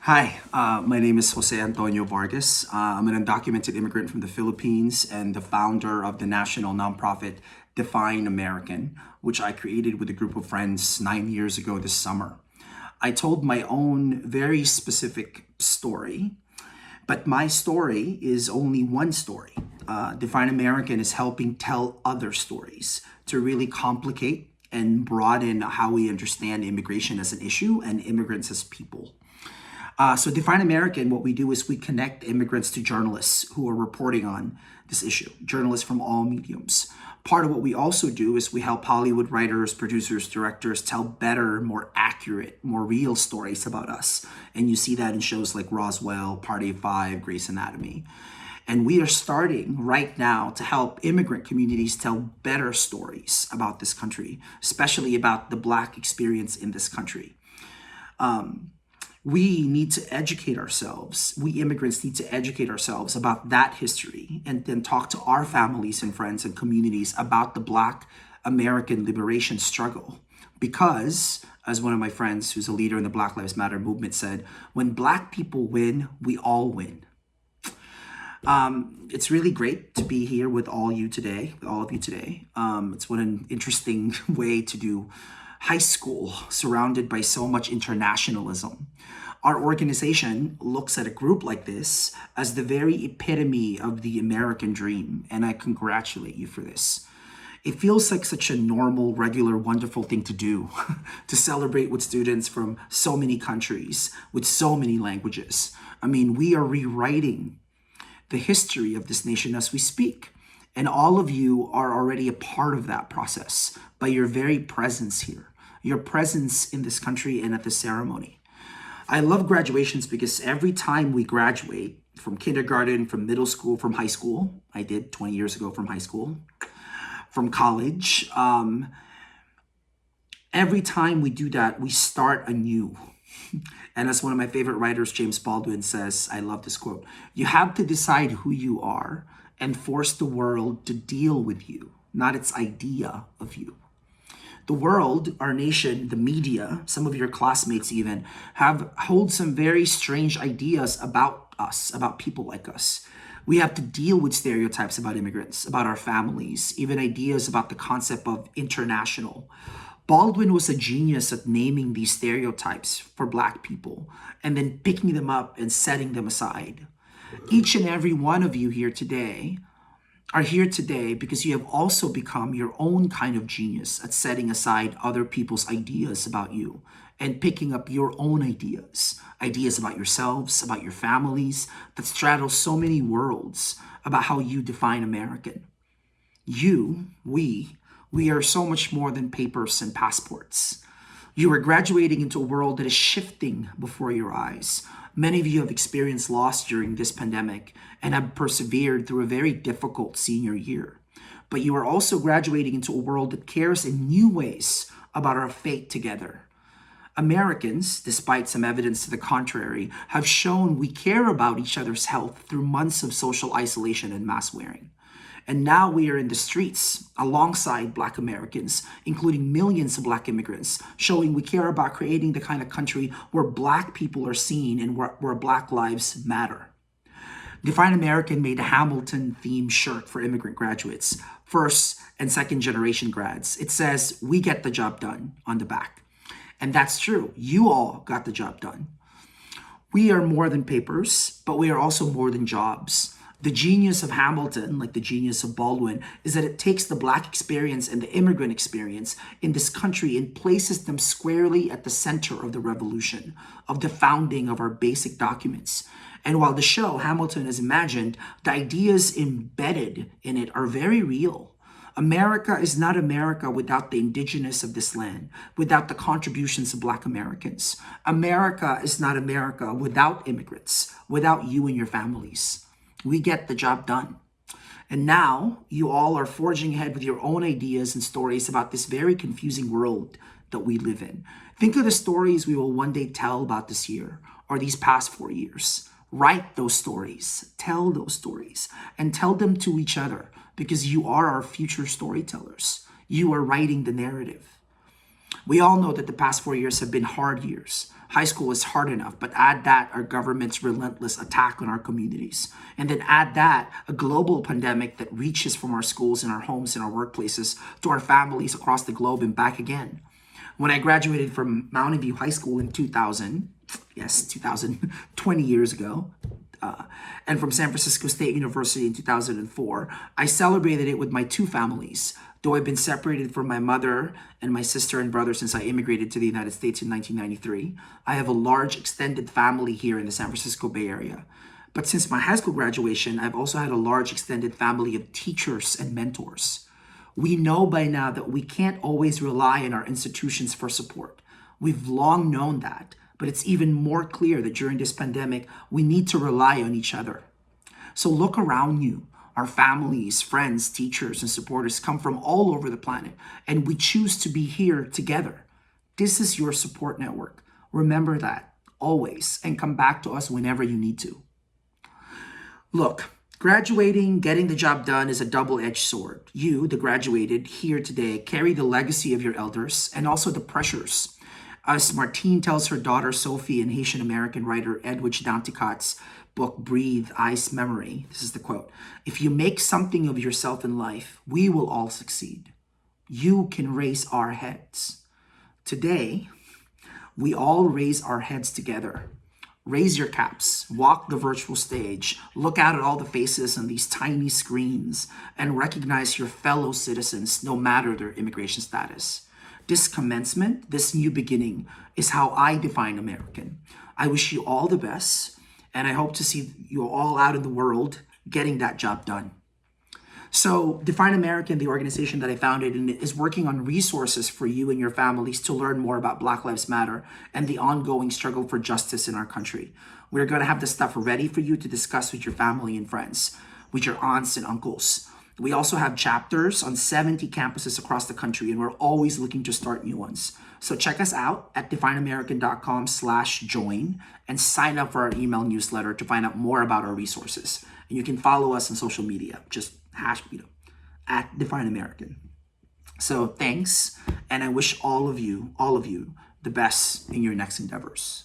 Hi, my name is Jose Antonio Vargas. I'm an undocumented immigrant from the Philippines and the founder of the national nonprofit Define American, which I created with a group of friends 9 years ago this summer. I told my own very specific story, but my story is only one story. Define American is helping tell other stories to really complicate and broaden how we understand immigration as an issue and immigrants as people. So Define American, what we do is we connect immigrants to journalists who are reporting on this issue, journalists from all mediums. Part of what we also do is we help Hollywood writers, producers, directors tell better, more accurate, more real stories about us. And you see that in shows like Roswell, Party of Five, Grey's Anatomy. And we are starting right now to help immigrant communities tell better stories about this country, especially about the Black experience in this country. We need to educate ourselves. We immigrants need to educate ourselves about that history and then talk to our families and friends and communities about the Black American liberation struggle. Because, as one of my friends who's a leader in the Black Lives Matter movement said, when Black people win, we all win. It's really great to be here with all of you today. It's what an interesting way to do high school surrounded by so much internationalism. Our organization looks at a group like this as the very epitome of the American dream, and I congratulate you for this. It feels like such a normal, regular, wonderful thing to do, to celebrate with students from so many countries, with so many languages. I mean, we are rewriting the history of this nation as we speak. And all of you are already a part of that process by your very presence here, your presence in this country and at the ceremony. I love graduations because every time we graduate from kindergarten, from middle school, from high school, I did 20 years ago from high school, from college, every time we do that, we start anew. And as one of my favorite writers, James Baldwin, says, I love this quote, you have to decide who you are and force the world to deal with you, not its idea of you. The world, our nation, the media, some of your classmates even, hold some very strange ideas about us, about people like us. We have to deal with stereotypes about immigrants, about our families, even ideas about the concept of international. Baldwin was a genius at naming these stereotypes for Black people and then picking them up and setting them aside. Each and every one of you are here today because you have also become your own kind of genius at setting aside other people's ideas about you and picking up your own ideas about yourselves, about your families, that straddle so many worlds about how you define American. We are so much more than papers and passports. You are graduating into a world that is shifting before your eyes. Many of you have experienced loss during this pandemic and have persevered through a very difficult senior year. But you are also graduating into a world that cares in new ways about our fate together. Americans, despite some evidence to the contrary, have shown we care about each other's health through months of social isolation and mask wearing. And now we are in the streets alongside Black Americans, including millions of Black immigrants, showing we care about creating the kind of country where Black people are seen and where Black lives matter. Define American made a Hamilton-themed shirt for immigrant graduates, first and second generation grads. It says, we get the job done on the back. And that's true. You all got the job done. We are more than papers, but we are also more than jobs. The genius of Hamilton, like the genius of Baldwin, is that it takes the Black experience and the immigrant experience in this country and places them squarely at the center of the revolution, of the founding of our basic documents. And while the show, Hamilton is imagined, the ideas embedded in it are very real. America is not America without the indigenous of this land, without the contributions of Black Americans. America is not America without immigrants, without you and your families. We get the job done. And now you all are forging ahead with your own ideas and stories about this very confusing world that we live in. Think of the stories we will one day tell about this year or these past 4 years. Write those stories, tell those stories, and tell them to each other because you are our future storytellers. You are writing the narrative. We all know that the past 4 years have been hard years, High school is hard enough, but add that our government's relentless attack on our communities. And then add that a global pandemic that reaches from our schools and our homes and our workplaces to our families across the globe and back again. When I graduated from Mountain View High School in 2000, yes, 2020 years ago, and from San Francisco State University in 2004, I celebrated it with my two families. Though I've been separated from my mother and my sister and brother since I immigrated to the United States in 1993, I have a large extended family here in the San Francisco Bay Area. But since my high school graduation, I've also had a large extended family of teachers and mentors. We know by now that we can't always rely on our institutions for support. We've long known that, but it's even more clear that during this pandemic, we need to rely on each other. So look around you. Our families, friends, teachers, and supporters come from all over the planet, and we choose to be here together. This is your support network. Remember that always, and come back to us whenever you need to. Look, graduating, getting the job done is a double-edged sword. You, the graduated here today, carry the legacy of your elders and also the pressures. As Martine tells her daughter Sophie in Haitian-American writer Edwidge Danticat's book, Breathe, Ice, Memory, this is the quote, "If you make something of yourself in life, we will all succeed. You can raise our heads." Today, we all raise our heads together. Raise your caps, walk the virtual stage, look out at all the faces on these tiny screens, and recognize your fellow citizens no matter their immigration status. This commencement, this new beginning, is how I define American. I wish you all the best, and I hope to see you all out in the world getting that job done. So Define American, the organization that I founded, is working on resources for you and your families to learn more about Black Lives Matter and the ongoing struggle for justice in our country. We're going to have the stuff ready for you to discuss with your family and friends, with your aunts and uncles. We also have chapters on 70 campuses across the country, and we're always looking to start new ones. So check us out at defineamerican.com/join and sign up for our email newsletter to find out more about our resources. And you can follow us on social media, just at Define American. So thanks, and I wish all of you the best in your next endeavors.